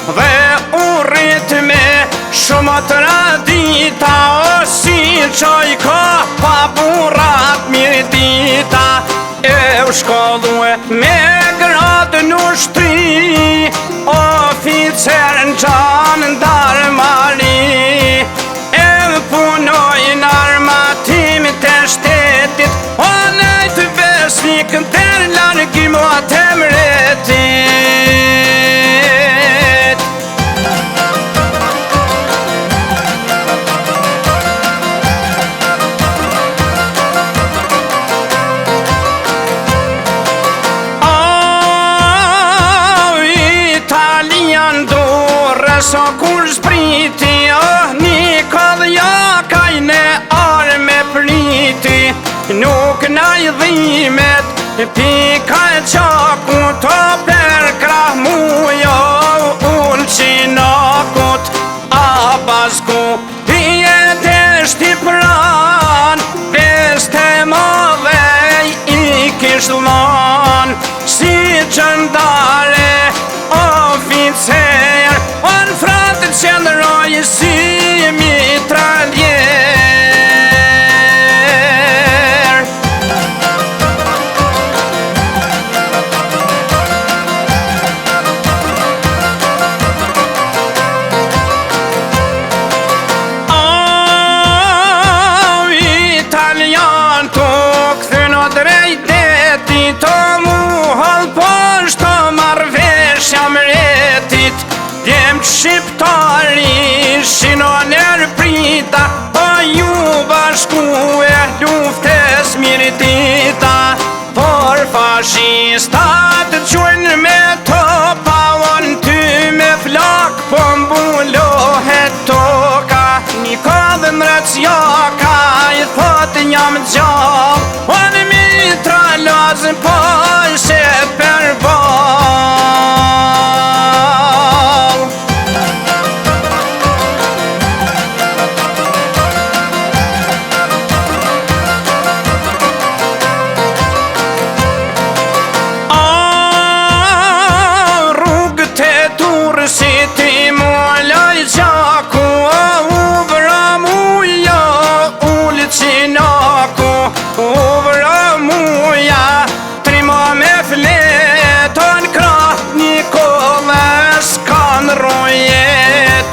dhe u rrit me shumë të radita, o si qoj ka pa burat mirë dita. E u shkollue me gradë në ushtri, oficer në gjandar mari. E punoj në armatim të shtetit, o nejtë besnik të largim o të mretit. So kur spriti, një kodhja kajne arme priti. Nuk na i dhimet, pika e qaku të perkrah mujo. Unë qinakut, abasku, i e deshti pran. Beste madhej i kishlon, si gjëndare, oficer. Në fratët qëndëroj si mitraljer. Italian të këthën o drejteti, të mu halposh të marveshja mretit. Djem shqiptari shino nërprita, o ju bashku e luftes mirdita. Por fascistat quen me topa, on ty me flak po mbullohet toka. Një kodhë mrëcjaka i thot jam gjall, o në mitra lazën po se per ball. Si ti mullaj qaku, u vra muja, ullë qinaku. U vra muja, trima me fleton krah, një koles kanë rojet.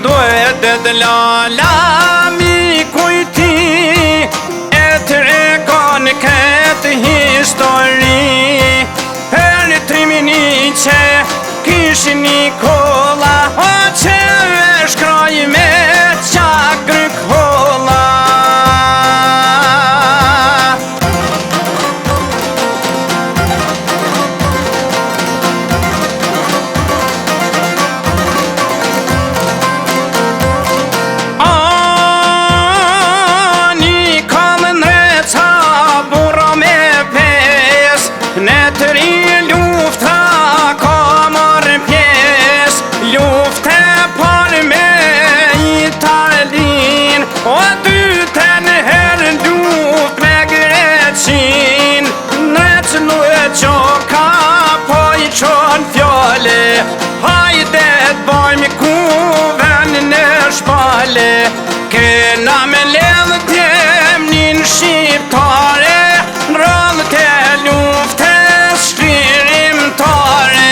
Duhet dhe lala mi kujti, e të rekon këtë histori. Her trimini që kish Nikola, o që shkroj me qakë kolla. Nikolën reca buro me pes, në të ri lufta lufte par me Italin, o dyten her luft me Greqin. Nec nu e qoka po i qon fjale, hajde t'bojmë kuven në shpale. Kena me ledh t'jemnin shqiptare, në rëllë të lufte shkririmtare.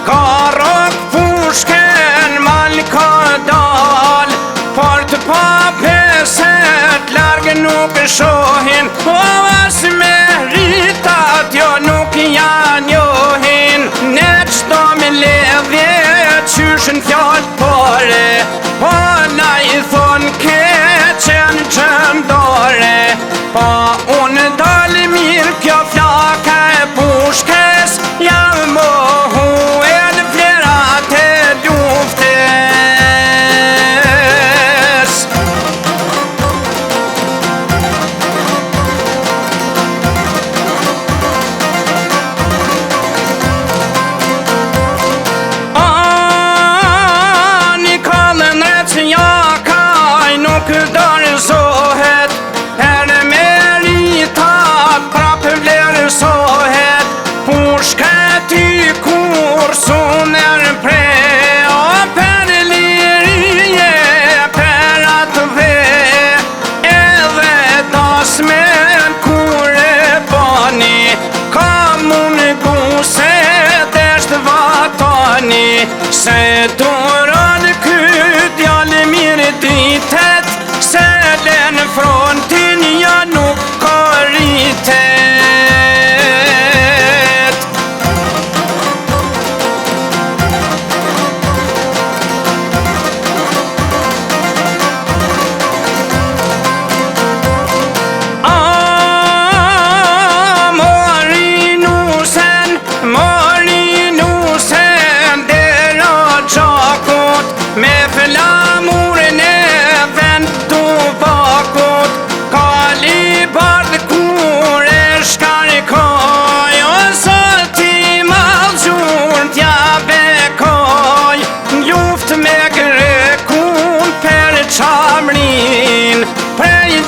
Ka rok pushken mal ka dal,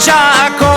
gjako